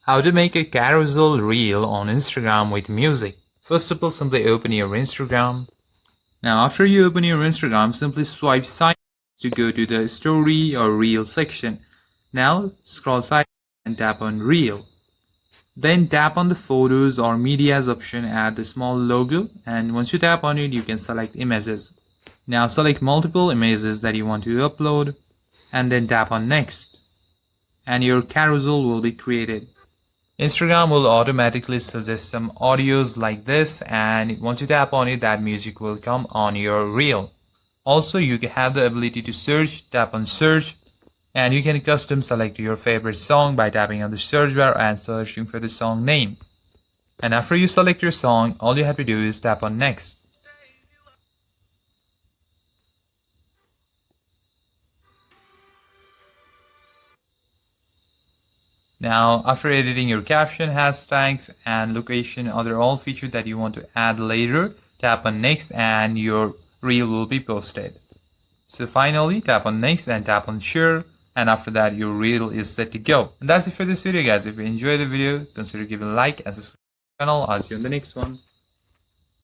How to make a carousel reel on Instagram with music. First of all, simply open your Instagram. Now after you open your Instagram, simply swipe side to go to the story or reel section. Now scroll side and tap on reel. Then tap on the photos or medias option at the small logo, and once you tap on it, you can select images. Now select multiple images that you want to upload and then tap on next, and your carousel will be created. Instagram will automatically suggest some audios like this, and once you tap on it, that music will come on your reel. Also, you can have the ability to search. Tap on search, and you can custom select your favorite song by tapping on the search bar and searching for the song name. And after you select your song, all you have to do is tap on next. Now, after editing your caption, hashtags, and location, other all features that you want to add later, tap on next and your reel will be posted. So finally, tap on next and tap on share, and after that your reel is set to go. And that's it for this video, guys. If you enjoyed the video, consider giving a like and subscribe to the channel. I'll see you on the next one.